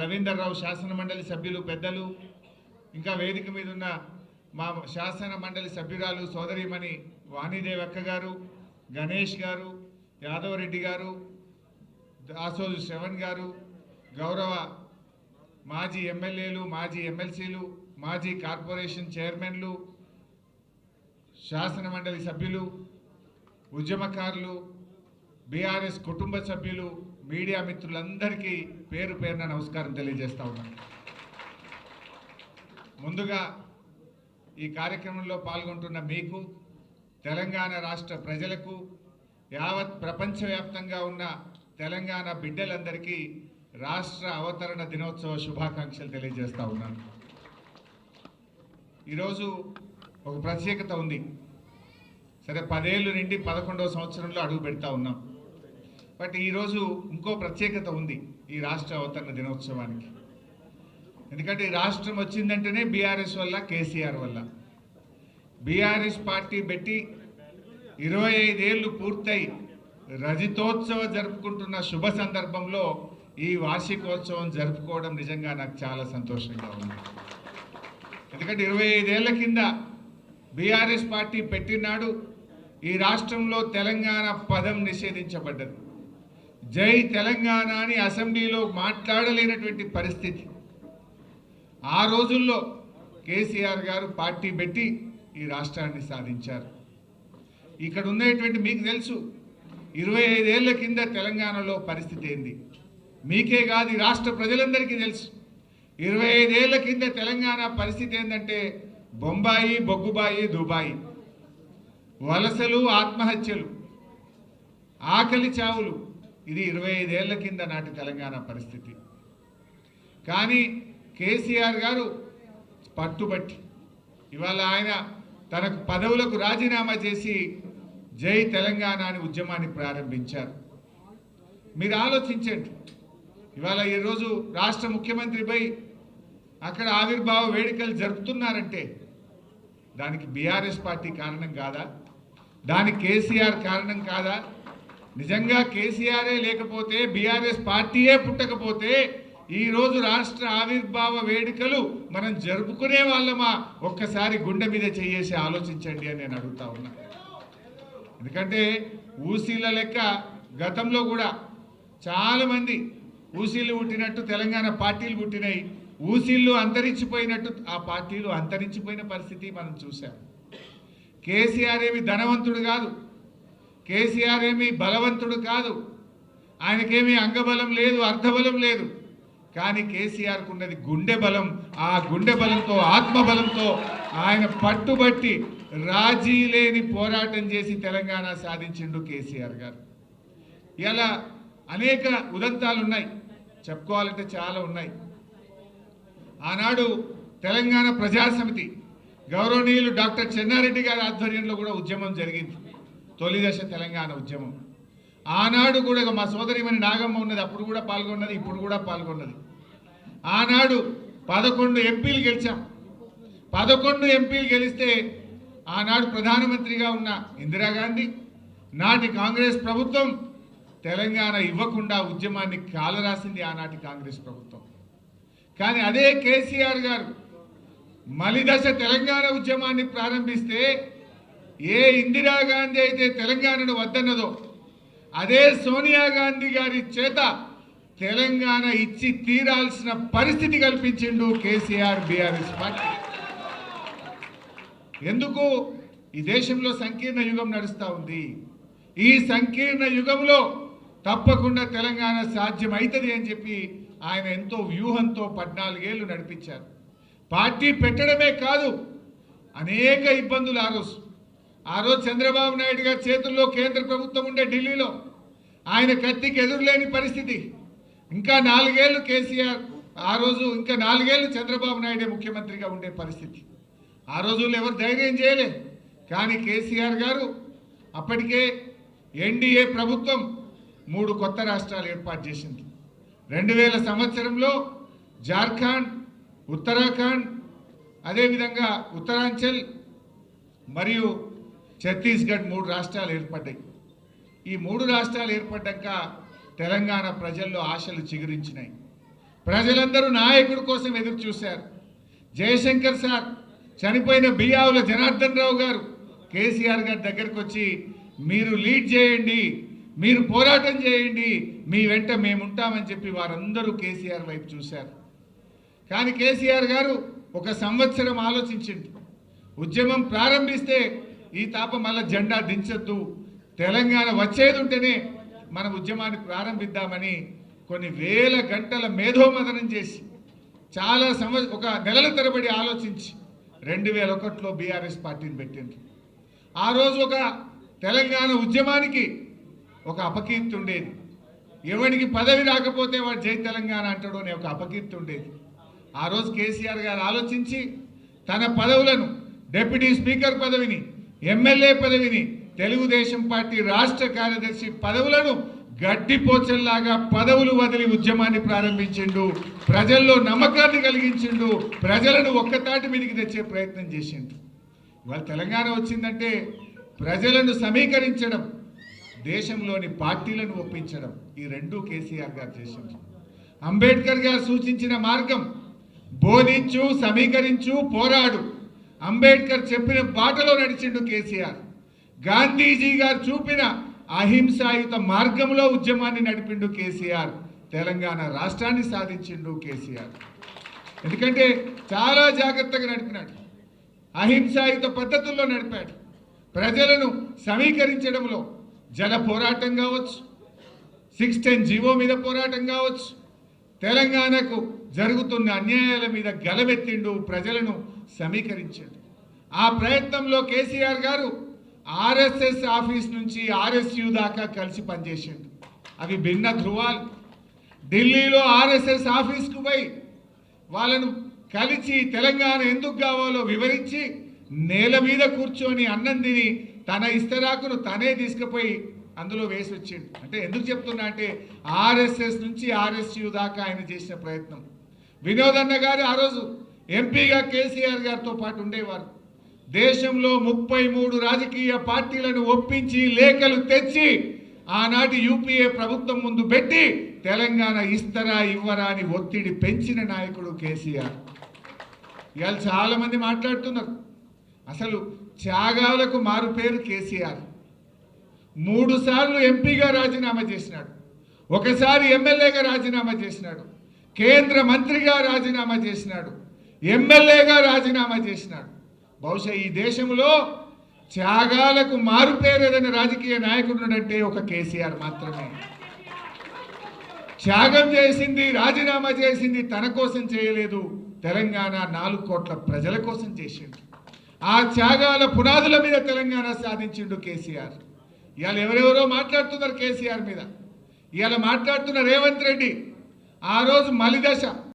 రవీందర్ రావు శాసన మండలి సభ్యులు పెద్దలు, ఇంకా వేదిక మీద ఉన్న మా శాసన మండలి సభ్యురాలు సోదరిమణి వాణిదేవి అక్క గారు, గణేష్ గారు, యాదవ్ రెడ్డి గారు, దాసోజు శ్రవణ్ గారు, గౌరవ మాజీ ఎమ్మెల్యేలు, మాజీ ఎమ్మెల్సీలు, మాజీ కార్పొరేషన్ చైర్మన్లు, శాసన మండలి సభ్యులు, ఉద్యమకారులు, బీఆర్ఎస్ కుటుంబ సభ్యులు, మీడియా మిత్రులందరికీ పేరు పేరున నమస్కారం తెలియజేస్తా ఉన్నాను. ముందుగా ఈ కార్యక్రమంలో పాల్గొంటున్న మీకు, తెలంగాణ రాష్ట్ర ప్రజలకు, యావత్ ప్రపంచవ్యాప్తంగా ఉన్న తెలంగాణ బిడ్డలందరికీ రాష్ట్ర అవతరణ దినోత్సవ శుభాకాంక్షలు తెలియజేస్తా ఉన్నాను. ఈరోజు ఒక ప్రత్యేకత ఉంది. సరే, 10 ఏళ్ళు నిండి 11వ సంవత్సరంలో అడుగు పెడతా ఉన్నాం. బట్ ఈరోజు ఇంకో ప్రత్యేకత ఉంది ఈ రాష్ట్ర అవతరణ దినోత్సవానికి. ఎందుకంటే ఈ రాష్ట్రం వచ్చిందంటేనే బీఆర్ఎస్ వల్ల, కేసీఆర్ వల్ల. బీఆర్ఎస్ పార్టీ పెట్టి 25 ఏళ్ళు పూర్తయి రజతోత్సవ జరుపుకుంటున్న శుభ సందర్భంలో ఈ వార్షికోత్సవం జరుపుకోవడం నిజంగా నాకు చాలా సంతోషంగా ఉంది. ఎందుకంటే 25 ఏళ్ల కింద బీఆర్ఎస్ పార్టీ పెట్టినాడు ఈ రాష్ట్రంలో తెలంగాణ పదం నిషేధించబడ్డది. జై తెలంగాణ అని అసెంబ్లీలో మాట్లాడలేనటువంటి పరిస్థితి. ఆ రోజుల్లో కేసీఆర్ గారు పార్టీ పెట్టి ఈ రాష్ట్రాన్ని సాధించారు. ఇక్కడ ఉన్నటువంటి మీకు తెలుసు, 25 ఏళ్ల కింద తెలంగాణలో పరిస్థితి ఏంది. మీకే కాదు, ఈ రాష్ట్ర ప్రజలందరికీ తెలుసు. 25 ఏళ్ల కింద తెలంగాణ పరిస్థితి ఏంటంటే బొంబాయి, బొగ్గుబాయి, దుబాయి, వలసలు, ఆత్మహత్యలు, ఆకలి చావులు. ఇది 25 ఏళ్ల కింద నాటి తెలంగాణ పరిస్థితి. కానీ కేసీఆర్ గారు పట్టుబట్టి ఇవాళ ఆయన తనకు పదవులకు రాజీనామా చేసి జై తెలంగాణ అని ఉద్యమాన్ని ప్రారంభించారు. మీరు ఆలోచించండి, ఇవాళ ఈరోజు రాష్ట్ర ముఖ్యమంత్రి పోయి అక్కడ ఆవిర్భావ వేడుకలు జరుపుతున్నారంటే దానికి బీఆర్ఎస్ పార్టీ కారణం కాదా? దానికి కేసీఆర్ కారణం కాదా? నిజంగా కేసీఆరే లేకపోతే, బీఆర్ఎస్ పార్టీయే పుట్టకపోతే ఈరోజు రాష్ట్ర ఆవిర్భావ వేడుకలు మనం జరుపుకునే వాళ్ళమా? ఒక్కసారి గుండె మీద చేసి ఆలోచించండి అని నేను అడుగుతా ఉన్నా. ఎందుకంటే ఊసీల లెక్క గతంలో కూడా చాలామంది ఊసీలు పుట్టినట్టు తెలంగాణ పార్టీలు పుట్టినాయి. ఊసీళ్ళు అంతరించిపోయినట్టు ఆ పార్టీలు అంతరించిపోయిన పరిస్థితి మనం చూసాం. కేసీఆర్ ఏమి ధనవంతుడు కాదు, కేసీఆర్ ఏమి బలవంతుడు కాదు, ఆయనకేమీ అంగబలం లేదు, అర్ధబలం లేదు. కానీ కేసీఆర్కు ఉన్నది గుండె బలం. ఆ గుండె బలంతో, ఆత్మబలంతో ఆయన పట్టుబట్టి రాజీ లేని పోరాటం చేసి తెలంగాణ సాధించిండు కేసీఆర్ గారు. ఇలా అనేక ఉదంతాలు ఉన్నాయి, చెప్పుకోవాలంటే చాలా ఉన్నాయి. ఆనాడు తెలంగాణ ప్రజాసమితి గౌరవనీయులు డాక్టర్ చెన్నారెడ్డి గారి ఆధ్వర్యంలో కూడా ఉద్యమం జరిగింది, తొలిదశ తెలంగాణ ఉద్యమం. ఆనాడు కూడా మా సోదరిమణి నాగమ్మ ఉన్నది, అప్పుడు కూడా పాల్గొన్నది, ఇప్పుడు కూడా పాల్గొన్నది. ఆనాడు 11 ఎంపీలు గెలిచాం. 11 ఎంపీలు గెలిస్తే ఆనాడు ప్రధానమంత్రిగా ఉన్న ఇందిరాగాంధీ, నాటి కాంగ్రెస్ ప్రభుత్వం తెలంగాణ ఇవ్వకుండా ఉద్యమాన్ని కాలరాసింది ఆనాటి కాంగ్రెస్ ప్రభుత్వం. కానీ అదే కేసీఆర్ గారు మలిదశ తెలంగాణ ఉద్యమాన్ని ప్రారంభిస్తే ఏ ఇందిరాగాంధీ అయితే తెలంగాణను వద్దన్నదో అదే సోనియా గాంధీ గారి చేత తెలంగాణ ఇచ్చి తీరాల్సిన పరిస్థితి కల్పించిండు కేసీఆర్, బీఆర్ఎస్ పార్టీ. ఎందుకు? ఈ దేశంలో సంకీర్ణ యుగం నడుస్తూ ఉంది. ఈ సంకీర్ణ యుగంలో తప్పకుండా తెలంగాణ సాధ్యం అవుతుంది అని చెప్పి ఆయన ఎంతో వ్యూహంతో 14 ఏళ్ళు నడిపించారు. పార్టీ పెట్టడమే కాదు, అనేక ఇబ్బందులు. ఆ రోజు చంద్రబాబు నాయుడు గారి చేతుల్లో కేంద్ర ప్రభుత్వం ఉండే ఢిల్లీలో ఆయన కత్తికి ఎదురులేని పరిస్థితి. ఇంకా 4 ఏళ్ళు కేసీఆర్, ఆ రోజు ఇంకా 4 ఏళ్ళు చంద్రబాబు నాయుడే ముఖ్యమంత్రిగా ఉండే పరిస్థితి. ఆ రోజుల్లో ఎవరు ధైర్యం చేయలే. కానీ కేసీఆర్ గారు అప్పటికే ఎన్డీఏ ప్రభుత్వం 3 కొత్త రాష్ట్రాలు ఏర్పాటు చేసింది. 2000 సంవత్సరంలో జార్ఖండ్, ఉత్తరాఖండ్, అదేవిధంగా ఉత్తరాంచల్ మరియు ఛత్తీస్గఢ్ 3 రాష్ట్రాలు ఏర్పడ్డాయి. ఈ 3 రాష్ట్రాలు ఏర్పడ్డాక తెలంగాణ ప్రజల్లో ఆశలు చిగురించినాయి. ప్రజలందరూ నాయకుడి కోసం ఎదురు చూశారు. జయశంకర్ సార్, చనిపోయిన బియ్యావుల జనార్దన్ రావు గారు కేసీఆర్ గారి దగ్గరికి వచ్చి మీరు లీడ్ చేయండి, మీరు పోరాటం చేయండి, మీ వెంట మేముంటామని చెప్పి వారందరూ కేసీఆర్ వైపు చూశారు. కానీ కేసీఆర్ గారు ఒక సంవత్సరం ఆలోచించింది. ఉద్యమం ప్రారంభిస్తే ఈ తాప మళ్ళీ జెండా దించొద్దు, తెలంగాణ వచ్చేది ఉంటేనే మన ఉద్యమాన్ని ప్రారంభిద్దామని కొన్ని వేల గంటల మేధోమథనం చేసి చాలా ఒక నెలల తరబడి ఆలోచించి 2001లో బీఆర్ఎస్ పార్టీని పెట్టింది. ఆ రోజు ఒక తెలంగాణ ఉద్యమానికి ఒక అపకీర్తి ఉండేది. ఎవరికి పదవి రాకపోతే వాడు జై తెలంగాణ అంటాడు అనే ఒక అపకీర్తి ఉండేది. ఆ రోజు కేసీఆర్ గారు ఆలోచించి తన పదవులను, డిప్యూటీ స్పీకర్ పదవిని, ఎమ్మెల్యే పదవిని, తెలుగుదేశం పార్టీ రాష్ట్ర కార్యదర్శి పదవులను గడ్డిపోచల్లాగా పదవులు వదిలి ఉద్యమాన్ని ప్రారంభించిండు. ప్రజల్లో నమ్మకాన్ని కలిగించిండు. ప్రజలను ఒక్కతాటి మీదకి తెచ్చే ప్రయత్నం చేసిండు. ఇవాళ తెలంగాణ వచ్చిందంటే ప్రజలను సమీకరించడం, దేశంలోని పార్టీలను ఒప్పించడం, ఈ రెండు కేసీఆర్ గారు చేసిండు. అంబేద్కర్ గారు సూచించిన మార్గం బోధించు, సమీకరించు, పోరాడు. అంబేద్కర్ చెప్పిన బాటలో నడిచిండు కేసీఆర్. గాంధీజీ గారు చూపిన అహింసాయుత మార్గంలో ఉద్యమాన్ని నడిపిండు కేసీఆర్. తెలంగాణ రాష్ట్రాన్ని సాధించిండు కేసీఆర్. ఎందుకంటే చాలా జాగ్రత్తగా నడిపినాడు, అహింసాయుత పద్ధతుల్లో నడిపాడు. ప్రజలను సమీకరించడంలో జల పోరాటం కావచ్చు, 610 జీవో మీద పోరాటం కావచ్చు, తెలంగాణకు జరుగుతున్న అన్యాయాల మీద గలమెత్తిండు, ప్రజలను సమీకరించాడు. ఆ ప్రయత్నంలో కేసీఆర్ గారు ఆర్ఎస్ఎస్ ఆఫీస్ నుంచి ఆర్ఎస్యు దాకా కలిసి పనిచేసిండు. అవి భిన్న ధృవాలు. ఢిల్లీలో ఆర్ఎస్ఎస్ ఆఫీస్కు పోయి వాళ్ళను కలిసి తెలంగాణ ఎందుకు కావాలో వివరించి నేల మీద కూర్చొని అన్నం తిని తన ఇస్తరాకును తనే తీసుకుపోయి అందులో వేసి వచ్చిండు. అంటే ఎందుకు చెప్తున్నా అంటే ఆర్ఎస్ఎస్ నుంచి ఆర్ఎస్యు దాకా ఆయన చేసిన ప్రయత్నం. వినోద్ అన్న గారు ఆ రోజు ఎంపీగా కేసీఆర్ గారితో పాటు ఉండేవారు. దేశంలో 33 రాజకీయ పార్టీలను ఒప్పించి లేఖలు తెచ్చి ఆనాటి యూపీఏ ప్రభుత్వం ముందు పెట్టి తెలంగాణ ఇస్తరా ఇవ్వరా అని ఒత్తిడి పెంచిన నాయకుడు కేసీఆర్. ఇవాళ చాలా మంది మాట్లాడుతున్నారు, అసలు త్యాగాలకు మారు పేరు కేసీఆర్. 3 సార్లు ఎంపీగా రాజీనామా చేసినాడు, ఒకసారి ఎమ్మెల్యేగా రాజీనామా చేసినాడు, కేంద్ర మంత్రిగా రాజీనామా చేసినాడు, ఎమ్మెల్యేగా రాజీనామా చేసినాడు. బహుశా ఈ దేశంలో త్యాగాలకు మారు పేరు ఏదైనా రాజకీయ నాయకుడు అంటే ఒక కేసీఆర్ మాత్రమే. త్యాగం చేసింది, రాజీనామా చేసింది తన కోసం చేయలేదు, తెలంగాణ 4 కోట్ల ప్రజల కోసం చేసిండు. ఆ త్యాగాల పునాదుల మీద తెలంగాణ సాధించిండు కేసీఆర్. ఇవాళ ఎవరెవరో మాట్లాడుతున్నారు కేసీఆర్ మీద. ఇవాళ మాట్లాడుతున్న రేవంత్ రెడ్డి ఆ రోజు మలిదశ